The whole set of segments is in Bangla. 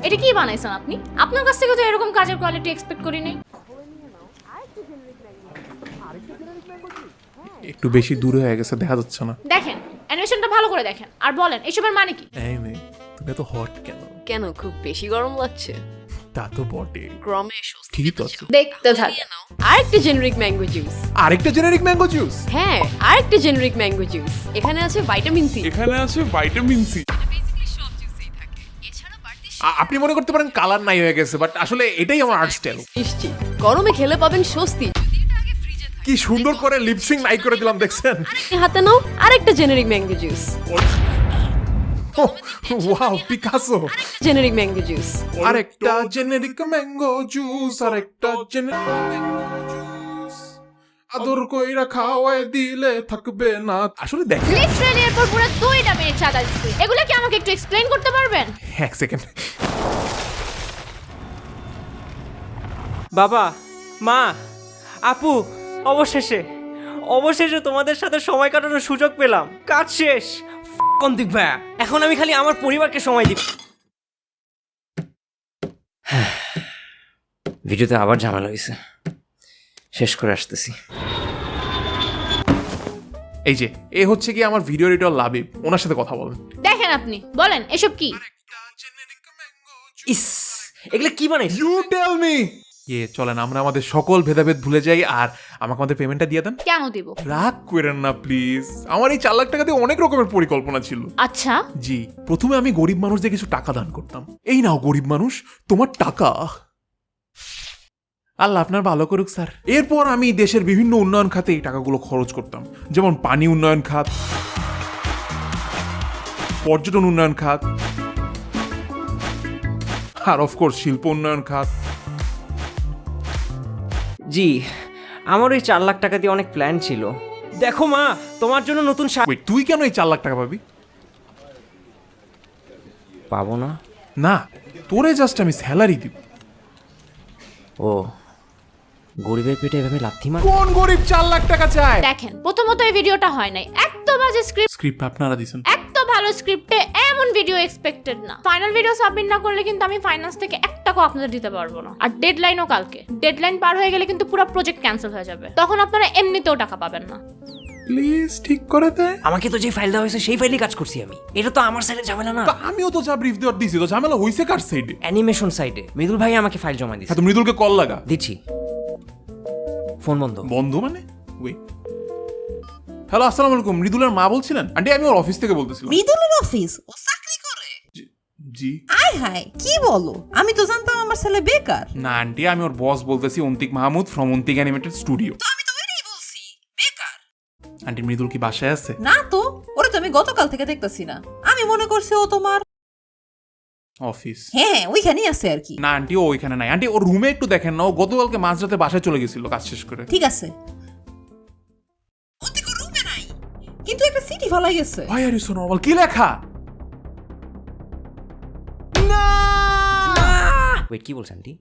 এটা কি বানাইছেন আপনি? আপনার কাছ থেকে তো এরকম কাজের কোয়ালিটি এক্সপেক্ট করি নাই। একটু বেশি দূরে হয়ে গেছে, দেখা যাচ্ছে না। দেখেন অ্যানিমেশনটা ভালো করে দেখেন আর বলেন এসবের মানে কি? এই মেয়ে, তুমি এত হট কেন? কেন খুব বেশি গরম লাগছে? তা তো বটে, গ্রামে স্বস্তি ঠিকই তো আছে। দেখতে থাক। আরেকটা জেনারিক ম্যাঙ্গো জুস। আরেকটা জেনারিক ম্যাঙ্গো জুস? হ্যাঁ, আরেকটা জেনারিক ম্যাঙ্গো জুস। এখানে আছে ভিটামিন সি। এখানে আছে ভিটামিন সি। আপনি মনে করতে পারেন কালার নাই হয়ে গেছে, বাট আসলে এটাই আমার আর্ট স্টাইল। নিশ্চিত গরমে খেলে পাবেন স্বস্তি। কি সুন্দর করে লিপসিং নাই করে দিলাম, দেখছেন? হাতে নাও আরেকটা generic mango juice. Wow, Picasso. Generic mango juice. আরেকটা জেনারিক ম্যাঙ্গো জুস, আরেকটা জেনারিক ম্যাঙ্গো জুস। আদর কইরা খাওয়ায় দিলে থাকবে না। আসলে দেখেন, লিটারালি এরপর পুরো 2টা মিনিট চাঁদা দিচ্ছি। এগুলো কি আমাকে একটু এক্সপ্লেইন করতে পারবেন? এক সেকেন্ড। বাবা, মা, আপু, অবশেষে অবশেষে তোমাদের সাথে সময় কাটানোর সুযোগ পেলাম। কাজ শেষ। কন্তিক ভাইয়া, এখন আমি খালি আমার পরিবারকে সময় দিব। ভিডিওতে আবার ঝামেলা হয়েছে, শেষ করে আসতেছি। এই যে এ হচ্ছে কি আমার ভিডিও এডিটর লাবিব, ওনার সাথে কথা বলেন। দেখেন আপনি বলেন এসব কি? ইস, এগুলো কি বানাইছ? You tell me. চলেন আমরা আমাদের সকল ভেদাভেদ ভুলে যাই, আর আমাকে আমাদের পেমেন্টটা দিয়ে দেন। কেন দিব? রাগ করেন না প্লিজ, আমার এই 4 লাখ টাকা দিয়ে অনেক রকমের পরিকল্পনা ছিল। আচ্ছা জি, প্রথমে আমি গরিব মানুষদের কিছু টাকা দান করতাম। এই নাও গরিব মানুষ, তোমার টাকা। আল্লাহ আপনার ভালো করুক স্যার। এরপর আমি দেশের বিভিন্ন উন্নয়ন খাতে এই টাকাগুলো খরচ করতাম, যেমন পানি উন্নয়ন খাত, পর্যটন উন্নয়ন খাত, আর অফকোর্স শিল্প উন্নয়ন খাত। জি, আমার ওই 4 লাখ টাকা দিয়ে অনেক প্ল্যান ছিল। দেখো মা, তোমার জন্য নতুন Wait, তুই কেন এই 4 লাখ টাকা পাবি? পাবো না। না, তোরে জাস্ট আমি স্যালারি দিব। ও, গরিবের পেটে এভাবে লাথি মার? কোন গরিব 4 লাখ টাকা চায়? দেখেন প্রথমত এই ভিডিওটা হয় নাই, এত বাজে স্ক্রিপ্ট, স্ক্রিপ্ট আপনারা দিছেন। এত ভালো স্ক্রিপ্টে এমন ভিডিও এক্সপেক্টেড না। ফাইনাল ভিডিও সাবমিট না করলে কিন্তু আমি ফাইন্যান্স থেকে 1 টাকাও আপনাদের দিতে পারবো না। আর ডেডলাইনও কালকে। ডেডলাইন পার হয়ে গেলে কিন্তু পুরো প্রজেক্ট ক্যান্সেল হয়ে যাবে, তখন আপনারা এমনিতেও টাকা পাবেন না। প্লিজ ঠিক করে দে। আমাকে তো যে ফাইল দেওয়া হয়েছে সেই ফাইলই কাজ করছি আমি। এটা তো আমার সাইডে ঝামেলা না। তা আমিও তো যা ব্রিফ দেওয়ার দিছি, তো ঝামেলা হইছে কার সাইডে? অ্যানিমেশন সাইডে মৃদুল ভাই আমাকে ফাইল জমা দিয়েছে। হ্যাঁ, তো মৃদুলকে কল লাগা। দিচ্ছি। ফোন বন্ধ। বন্ধ মানে? ওয়েট। হ্যালো, আসসালামু আলাইকুম। মৃদুলের মা বলছিলেন? আন্টি আমি ওর অফিস থেকে বলতেছিলাম। মৃদুলের অফিস? ও চাকরি করে? জি। আয় হায়, কি বলো? আমি তো জানতাম আমার ছেলে বেকার। না আন্টি, আমি ওর বস বলতেছি, Antik Mahmud from Antik animated studio. তো আমি তো ওইটাই বলছি, বেকার। আন্টি মৃদুল কি বাসায় আছে? না তো, ওরে তো আমি গতকাল থেকে দেখতেছি না। আমি মনে করছি ও তোমার। অফিস? হ্যাঁ, ওইখানেই আছে আর কি। না আন্টি, ও ওইখানে নাই। আন্টি ওর রুমে একটু দেখেন না, ও গতকালকে মাঝরাতে বাসায় চলে গেছিল কাজ শেষ করে। ঠিক আছে। ও তো রুমে নাই, কিন্তু একটা সিটি ফলাই গেছে। ভাই আর ইউ নরমাল, কি লেখা? ওয়েট, কি বলছেন আন্টি?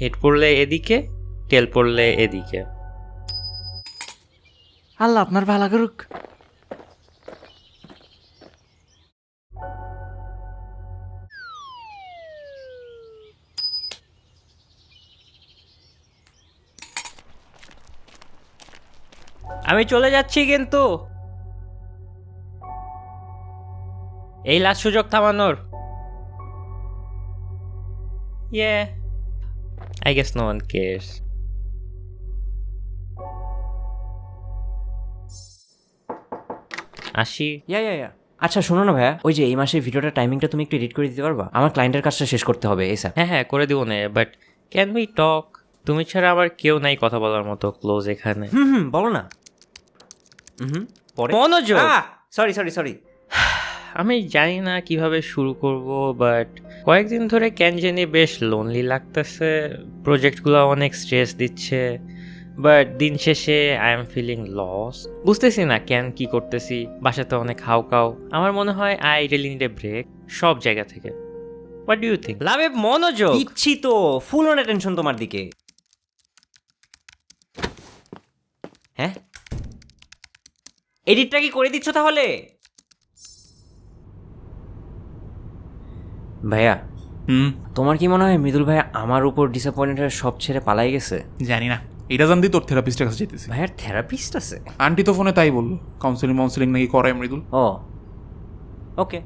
হেড পড়লে এদিকে, টেল পড়লে এদিকে। আল্লাহ আপনার ভালো করুক। আমি চলে যাচ্ছি কিন্তু। এই লাস্ট সুযোগ থামানোর। I guess no one cares. আসি। ইয়া। আচ্ছা শোনো না ভাইয়া, ওই যে এই মাসের ভিডিওটা টাইমিংটা তুমি একটু এডিট করে দিতে পারবা? আমার ক্লায়েন্টের কাজটা শেষ করতে হবে। এই স্যার। হ্যাঁ করে দিব না, বাট ক্যান উই টক? তুমি ছাড়া আবার কেউ নাই কথা বলার মতো ক্লোজ এখানে। বলো না। পরে মনোযোগ। সরি সরি সরি আমি জানি না কিভাবে শুরু করব, বাট কয়েকদিন ধরে কেন জানি বেশ লোনলি লাগতেছে। প্রজেক্টগুলো অনেক স্ট্রেস দিচ্ছে, বাট দিন শেষে আই এম ফিলিং লস। বুঝতেছি না কেন কি করতেছি, বাসাতে অনেক হাউকাও। আমার মনে হয় I really need a break সব জায়গা থেকে। What do you think? লাভে মনোযোগ। দিচ্ছি তো, ফুল অন অ্যাটেনশন তোমার দিকে। হ্যাঁ, এডিটটা কি করে দিচ্ছ তাহলে? ভাইয়া, তোমার কি মনে হয় মৃদুল ভাইয়া আমার উপর ডিসঅ্যাপয়েন্টেড সব ছেড়ে পালাই গেছে? জানি না, এটা জানতেই তোর থেরাপিস্টের কাছে যেতেছি। ভাইয়ার থেরাপিস্ট আছে? আন্টি তো ফোনে তাই বললো, কাউন্সিলিং নাকি করায় Mridul. Oh okay,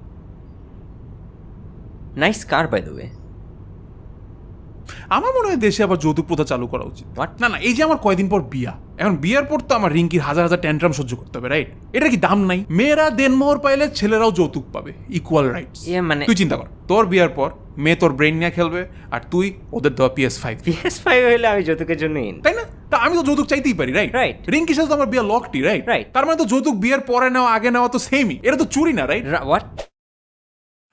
nice car by the way. আমার মনে হয় দেশে আবার যৌতুক প্রথা চালু করা উচিত। What? না না, এই যে আমার কয়দিন পর বিয়া, এখন বিয়ার পর তো আমার রিঙ্কির হাজার হাজার ট্যান্ট্রাম সহ্য করতে হবে, রাইট? এটা কি দাম নাই? মেয়েরা দেনমোহর পাইলে ছেলেরাও যৌতুক পাবে, ইকুয়াল রাইটস। মানে তুই চিন্তা কর, তোর বিয়ার পর মেয়ে তোর ব্রেন নিয়ে খেলবে আর তুই ওদের দেওয়া PS5, PS5 হইলে আমি যৌতুকের জন্য ইন। তাই না? তা আমি তো যৌতুক চাইতেই পারি, রাইট? Right. রিঙ্কির সাথে তো আমার বিয়া লকটি, রাইট? Right. তার মানে তো যৌতুক বিয়ের পরে নেওয়া আগে নেওয়া তো সেমই, এটা তো চুরি না, রাইট? হোয়াট?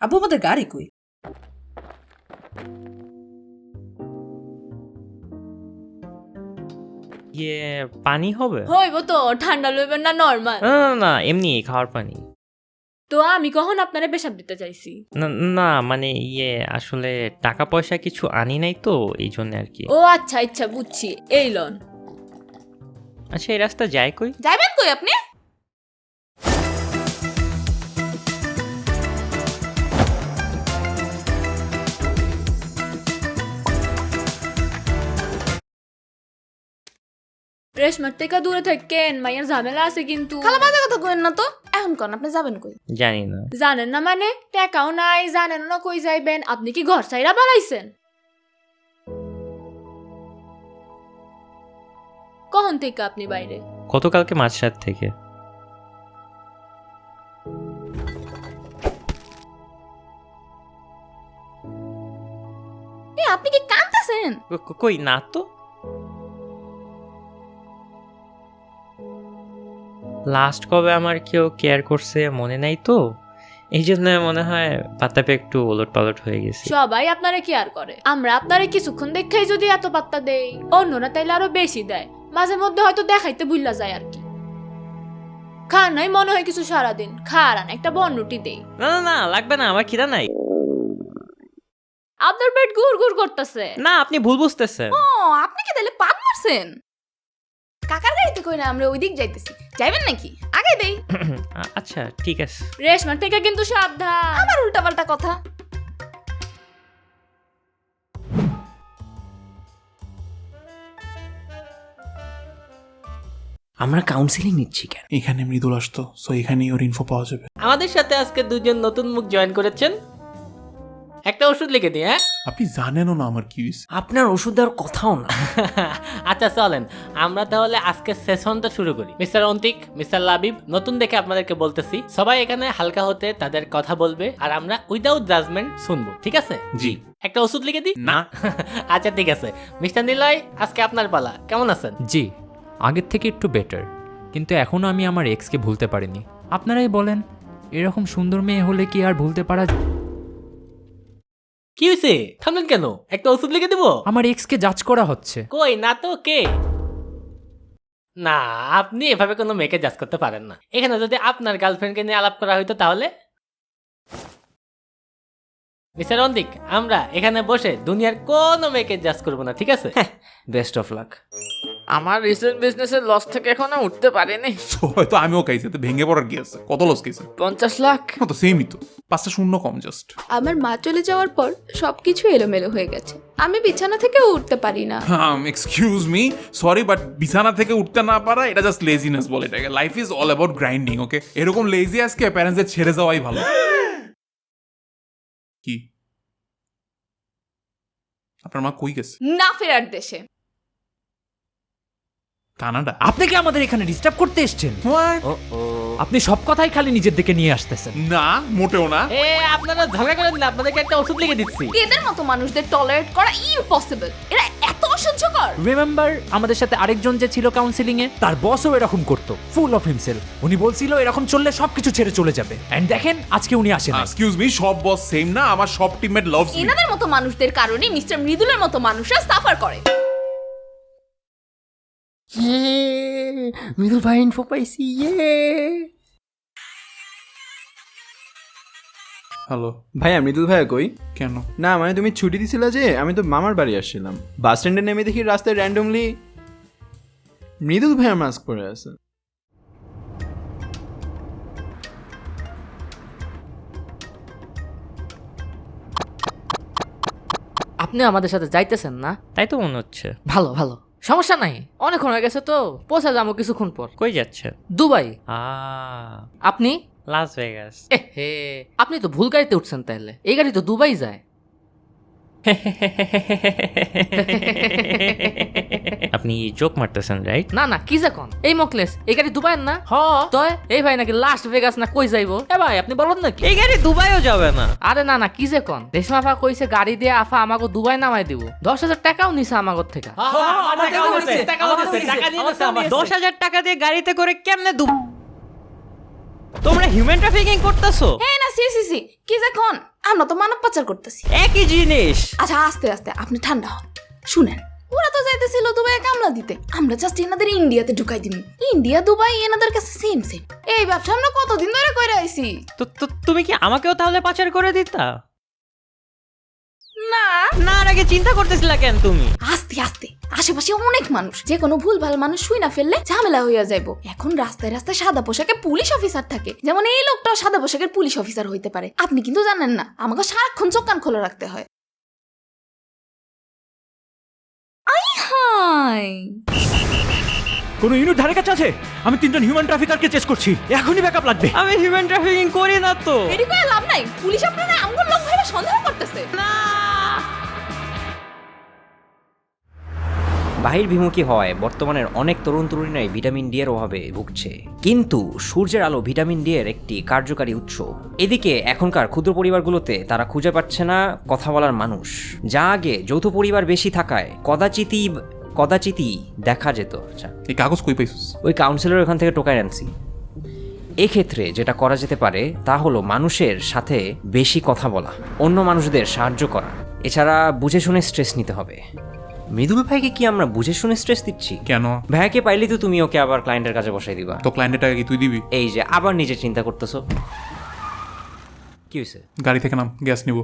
আবু আমাদের গাড়ি কই? ইয়ে, পানি হবে? হইব তো, ঠান্ডা লইবেন না নরমাল? না না না, এমনি খাওয়ার পানি। তো আমি কখন আপনারে পেশাব দিতে চাইছি? না না, মানে ইয়ে আসলে টাকা পয়সা কিছু আনি নাই তো, এই জন্য আর কি। ও আচ্ছা আচ্ছা, বুঝছি। এই লন। আচ্ছা, এই রাস্তা যায় কই? যাইবেন কই আপনি? রেশমার থেকে দূরে থাকেন, মাইয়ার ঝামেলা আছে কিন্তু। খালা বাজে কথা কইেন না তো। এখন কোন আপনি যাবেন কই? জানি না। জানেন না মানে? টাকাও নাই, জানেন না কই যাইবেন। আপনি কি ঘর ছাইরা পালাইছেন? কখন থেকে আপনি বাইরে? গতকালকে মাঝরাত থেকে। এ আপনি কি কাঁদতেছেন? কই না তো। লাস্ট কবে আমার কেউ কেয়ার করছে মনে নাই তো, এই জন্য মনে হয় পাত্তাপে একটু ওলট পালট হয়ে গেছে। সবাই আপনারে কেয়ার করে, আমরা আপনারে কিছুক্ষণ দেখাই যদি এত পাত্তা দেই, অন্যরা তাইলে আরো বেশি দেয়। মাঝে মধ্যে হয়তো দেখাইতে ভুল্লা যায় আর কি। খান নাই মনে হয় কিছু সারাদিন, খারান একটা বনরুটি দেই। না না না, লাগবে না, আমার খিদা নাই। আপনার পেট গুড় গুড় করতেছে। না, আপনি ভুল বুঝতেছেন। ও আপনি কি তাহলে পাপ মারছেন? কাকার গাড়িতে কই না, আমরা ওইদিক যাইতেছি। যাইবেন নাকি? আগে দেই। আচ্ছা ঠিক আছে। রেশমার থেকে কিন্তু সাবধান। আবার উল্টাপাল্টা কথা। আমরা কাউন্সিলিং নিচ্ছি কেন? এখানে মৃদুল আসতো, সো এখানেই ওর ইনফো পাওয়া যাবে। আমাদের সাথে আজকে দুজন নতুন মুখ জয়েন করেছেন। একটা ওষুধ লিখে দিই, হ্যাঁ? আপনি জানেনও না আমার কি হয়েছে। আপনার ওষুধ দেওয়ার কথাও না। আচ্ছা চলেন, আমরা তাহলে আজকে সেশনটা শুরু করি। মিস্টার অন্তিক, মিস্টার লাবিব, নতুন দেখে আপনাদেরকে বলতেছি, সবাই এখানে হালকা হতে তাদের কথা বলবে আর আমরা উইদাউট জাজমেন্ট শুনবো, ঠিক আছে? জি। একটা ওষুধ লিখে দিই? না। আচ্ছা ঠিক আছে। মিস্টার নিলয়, আজকে আপনার পালা। কেমন আছেন? জি, আগের থেকে একটু বেটার, কিন্তু এখনও আমি আমার এক্সকে ভুলতে পারিনি। আপনারাই বলেন, এরকম সুন্দর মেয়ে হলে কি আর ভুলতে পারা? কি হয়েছে? থামলেন কেন? একটা ওষুধ লিখে দিব? আমার এক্সকে জাজ করা হচ্ছে। কই না তো, কে? না, আপনি এভাবে কোনো মেয়েকে জাজ করতে পারেন না। এখানে যদি আপনার গার্লফ্রেন্ডকে নিয়ে আলাপ করা হইতো তাহলে? মিস্টার অন্তিক, আমরা এখানে বসে দুনিয়ার কোনো মেয়েকে জাজ করবো না, ঠিক আছে? Best of luck. আমার রিসেন্ট বিজনেসের লস থেকে এখনো উঠতে পারিনি। So, হয়তো আমিও খাইছি, তো ভেঙে পড়ার কি আছে? কত লস খাইছে? 50 লাখ। তো সেমই তো, 5টা শূন্য কম জাস্ট। আমার মা চলে যাওয়ার পর সবকিছু এলোমেলো হয়ে গেছে। আমি বিছানা থেকে উঠতে পারি না। এক্সকিউজ মি, সরি, বাট বিছানা থেকে উঠতে না পারা এটা জাস্ট লেজিনেস বলে এটাকে। Life is all about grinding, okay? এরকম লেজি আজকে প্যারেন্টসদের ছেড়ে যাওয়াই ভালো। কি আপনার মা কই গেছে? না ফেরার দেশে। কানাডা? আপনি কি আমাদের এখানে ডিস্টার্ব করতে এসেছেন? What? আপনি সব কথাই খালি নিজের দিকে নিয়ে আসতেছেন। না, মোটেও না। এ আপনারা ঝগড়া করেন না, আপনাদেরকে একটা ওষুধ লিখে দিচ্ছি। এদের মতো মানুষদের টলারেট করা ইম্পসিবল। এরা এত অসহ্যকর। কর। রিমেম্বার আমাদের সাথে আরেকজন যে ছিল কাউন্সিলিং এ, তার বসও এরকম করতো, ফুল অফ হিমসেলফ। উনি বলছিল এরকম চললে সবকিছু ছেড়ে চলে যাবে, এন্ড দেখেন আজকে উনি আসেন। এক্সকিউজ মি, সব বস সেম না, আমার সব টিমমেট লাভস মি। এনাদের মতো মানুষদের কারণে মিস্টার মৃদুলের মতো মানুষরা সাফার করে। মৃদুল ভাই ইনফো পাইছি। হ্যালো ভাইয়া মৃদুল ভাইয়া কই? কেন? না মানে তুমি ছুটি দিছিলা যে, আমি তো মামার বাড়ি আসছিলাম। বাস স্ট্যান্ডে নেমে দেখি রাস্তায় র্যান্ডমলি মৃদুল ভাইয়া মাস্ক পরে আছে। আপনি আমাদের সাথে যাইতেছেন না? তাই তো মনে হচ্ছে। ভালো ভালো, সমস্যা নাই, অনেকক্ষণ হয়ে গেছে তো, পৌঁছা যাবো কিছুক্ষণ পর। কই যাচ্ছেন? দুবাই। আপনি? Las Vegas. হে, আপনি তো ভুল গাড়িতে উঠছেন, তাহলে এই গাড়ি তো দুবাই যায়। আপনি জোক মারতেছেন রাইট? না না, কি যে কোন, এই মকলেস এই গাড়ি দুবাইয়ের না? হ তয় এই ভাই নাকি লাস্ট ভেগাস না কই যাইবো? এ ভাই আপনি বলেন নাকি এই গাড়ি দুবাইও যাবে না? আরে না না, কি যে কোন, রেশমা আপা কইছে গাড়ি দিয়ে আফা আমাকে দুবাই নামাই দিব। 10,000 টাকাও নিছে আমাগর থেকে। 10,000 টাকা দিয়ে গাড়িতে করে কেমনে তোমরা হিউম্যান ট্রাফিকিং করতেছো? হ্যাঁ না, সি সি সি, কি যে কোন, আমরা তো মানব পাচার করতেছি। একই জিনিস। আচ্ছা আস্তে আস্তে, আপনি ঠান্ডা হন। শুনেন, ওরা তো যাইতেছিল দুবাইয়ে কামলা দিতে, আমরা জাস্ট এনাদের ইন্ডিয়াতে ঢুকাই দিমু। ইন্ডিয়া দুবাই এনাদের কাছে সেম সেম। এই ব্যবসা আমরা কতদিন ধরে কইরা আইছি। তো তুমি কি আমাকেও তাহলে পাচার করে দিতা? না না, আর আগে চিন্তা করতেছিলা কেন তুমি? আস্তে আস্তে, আশেপাশে অনেক মানুষ, যে কোনো ভুল ভাল মানুষ শুই না ফেললে ঝামেলা হইয়া যাইবো। এখন রাস্তায় রাস্তায় সাদা পোশাকে পুলিশ অফিসার থাকে, যেমন এই লোকটাও সাদা পোশাকের পুলিশ অফিসার হইতে পারে। আপনি কিন্তু জানেন না, আমাকে সারাক্ষণ চোখ কান খোলা রাখতে হয়। আই হাই, কোন ইউনিট ধারে কাছে আছে? আমি 3জন হিউম্যান ট্রাফিকারকে চেস করছি, এখনই ব্যাকআপ লাগবে। আমি হিউম্যান ট্রাফিকিং করি না তো। এডি কই লাভ নাই, পুলিশ আপনারা আমগুলো লোক ভাইরা সন্দেহ করতেছে। না, বাহির্বিমুখী হয় বর্তমানের অনেক তরুণ তরুণীরাই ভিটামিন ডি এর অভাবে ভুগছে, কিন্তু সূর্যের আলো ভিটামিন ডি এর একটি কার্যকারী উৎস। এদিকে এখনকার ক্ষুদ্র পরিবারগুলোতে তারা খুঁজে পাচ্ছে না কথা বলার মানুষ, যা আগে যৌথ পরিবার বেশি থাকায় কদাচিতই দেখা যেত। আচ্ছা, এই কাগজ কই পাইছিস? ওই কাউন্সিলর ওখান থেকে টোকাই আনছি। এক্ষেত্রে যেটা করা যেতে পারে তা হলো মানুষের সাথে বেশি কথা বলা, অন্য মানুষদের সাহায্য করা। এছাড়া বুঝে শুনে স্ট্রেস নিতে হবে। মৃদুল ভাইকে কি আমরা বুঝে শুনে স্ট্রেস দিচ্ছি? কেন? ভাইকে পাইলে তো তুমি ওকে আবার ক্লায়েন্টের কাছে বসাই দিবা। তো ক্লায়েন্টের টাকা কি তুই দিবি? এই যে আবার নিজে চিন্তা করতেছো, কি হয়েছে? গাড়ি থেকে নাম, গ্যাস নিব।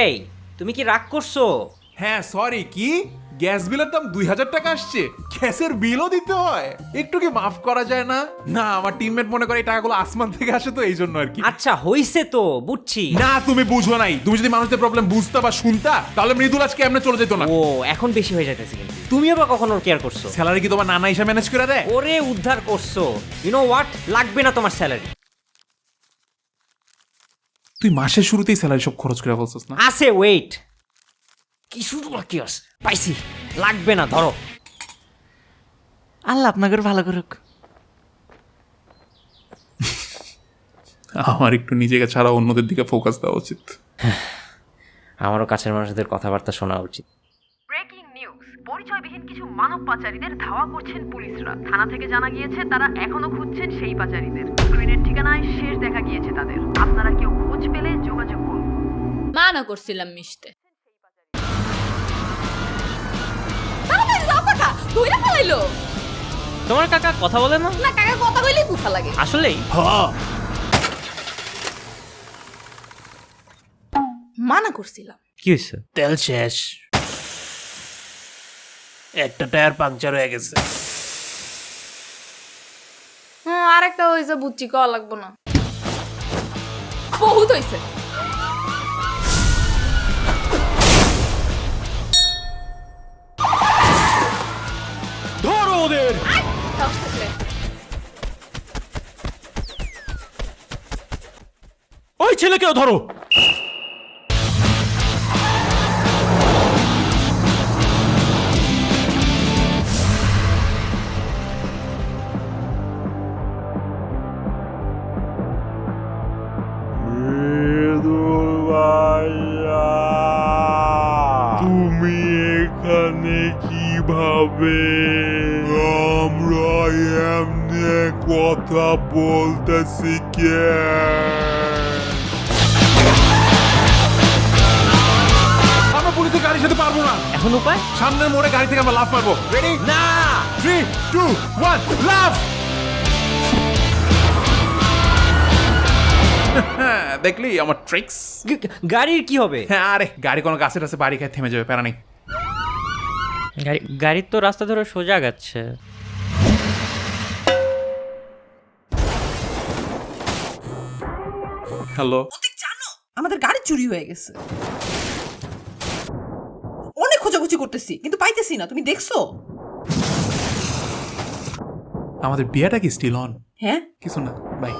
এই তুমি কি রাগ করছো? হ্যাঁ সরি, কি গ্যাস বিলের দাম 2,000 টাকা আসছে? গ্যাসের বিলও দিতে হয়? একটু কি মাফ করা যায় না? না, আমার টিমমেট মনে করে এই টাকাগুলো আসমান থেকে আসে, তো এই জন্য আর কি। আচ্ছা হইছে তো, বুঝছি। না তুমি বুঝো নাই। তুমি যদি মানুষদের প্রবলেম বুঝতা বা শুনতা, তাহলে মৃদুল আজকে এমনি চলে যেত না। ও এখন বেশি হয়ে যাইতেছে, কিন্তু তুমিও বা কখনো কেয়ার করছো? স্যালারি কি তোমার নানা হিসাবে ম্যানেজ করে দেয়? ওরে উদ্ধার করছো, ইউ নো হোয়াট, লাগবে না তোমার স্যালারি। তুই মাসের শুরুতেই স্যালারি সব খরচ করে বলছিস না? আছে, ওয়েট, কি শুরু বাকি আছে, পাইছি, লাগবে না, ধরো। আল্লাহ আপনাকে ভালো করুক। আমার একটু নিজেকে ছাড়া অন্যদের দিকে ফোকাস দেওয়া উচিত। আমারও কাছের মানুষদের কথাবার্তা শোনা উচিত। ব্রেকিং নিউজ, পরিচয়বিহীন কিছু মানব পাচারীদের ধাওয়া করছেন পুলিশরা। থানা থেকে জানা গিয়েছে তারা এখনো খুঁজছেন সেই পাচারীদের। স্ক্রিনের ঠিকানায় শেষ দেখা গিয়েছে তাদের। আপনারা কেউ খোঁজ পেলে যোগাযোগ করুন। মানা করছিলাম মিশতে। তাড়াতাড়ি যাও কাকা, দইরা ফেলাইলো। তোমার কাকা কথা বলে না? না কাকা কথা কইলেই কুফা লাগে। আসলেই? মানা করছিলাম। কি হয়েছে? তেল শেষ, একটা টায়ার পাংচার হয়ে গেছে। আরেকটা হইছে, বুঝছি, কওয়া লাগবো না। বহুত হইছে। ধরো ওদের। ওই ছেলেকেও ধরো। মৃদুল ভাইয়া তুমি এখানে কিভাবে? আমরা এমনি কথা বলতেছি কে? আমরা পুলিশের গাড়ির সাথে পারবো না। এখন উপায়? সামনের মোড়ে গাড়ি থেকে আমরা লাফ মারবো। রেডি? না 3, 2, 1, লাফ! দেখলি আমার ট্রিক্স? গাড়ির কি হবে? হ্যাঁ, আরে গাড়ি কোনো গাছের কাছে বাড়ি খায় থেমে যাবে, প্যারা নেই। গাড়ির তো রাস্তা ধরে সোজা যাচ্ছে। হ্যালো, জানো আমাদের গাড়ি চুরি হয়ে গেছে। অনেক খোঁজাখুঁজি করতেছি কিন্তু পাইতেছি না, তুমি দেখছো? আমাদের বিয়েটা কি স্টিল অন? হ্যাঁ, কিছু না, বাই।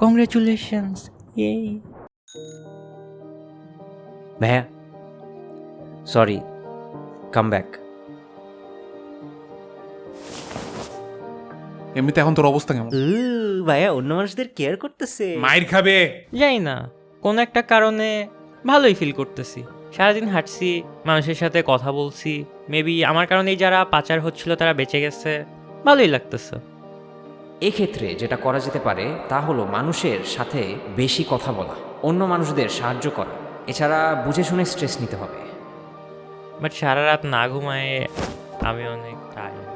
কংগ্রেচুলেশনস। এই ভাইয়া সরি, কাম ব্যাক। এমনিতে এখন তোর অবস্থা কেমন? ভাইয়া অন্য মানুষদের কেয়ার করতেছে। মাইর খাবে। যাই না, কোন একটা কারণে ভালোই ফিল করতেছি। সারাদিন হাঁটছি, মানুষের সাথে কথা বলছি, মেবি আমার কারণেই যারা পাচার হচ্ছিল তারা বেঁচে গেছে, ভালোই লাগতেছে। এক্ষেত্রে যেটা করা যেতে পারে তা হলো মানুষের সাথে বেশি কথা বলা, অন্য মানুষদের সাহায্য করা। এছাড়া বুঝে শুনে স্ট্রেস নিতে হবে। বাট সারা রাত না ঘুমায়ে আমি অনেক টায়ার্ড।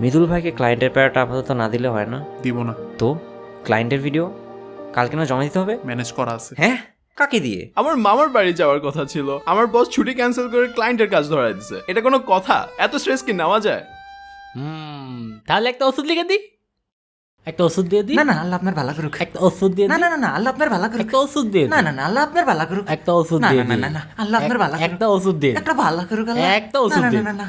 মৃদুল ভাইকে ক্লায়েন্টের প্যারাটা আপাতত না দিলে হয় না। দিব না তো ক্লায়েন্টের ভিডিও কালকে না জমা দিতে হবে। ম্যানেজ করা আছে। হ্যাঁ, কাকে দিয়ে? আমার মামার বাড়ি যাওয়ার কথা ছিল, আমার বস ছুটি ক্যান্সেল করে ক্লায়েন্টের কাজ ধরায় দিছে। এটা কোনো কথা? এত স্ট্রেস কি নেওয়া যায়? তাহলে একটা ওষুধ লিখে দিই, একটা ওষুধ দিয়ে দিই। না না, আল্লাহ আপনার ভালো করুক। একটা ওষুধ দিয়ে না দিই। না না না, আল্লাহ আপনার ভালো করুক। একটা ওষুধ দিয়ে না দিই। না না, আল্লাহ আপনার ভালো করুক। একটা ওষুধ না দিয়ে না না দিই। না না, আল্লাহ আপনার ভালো করুক। একটা ওষুধ দিয়ে দিই। একটা ভালো করুক আল্লাহ। একটা ওষুধ না, না, দিয়ে না, না,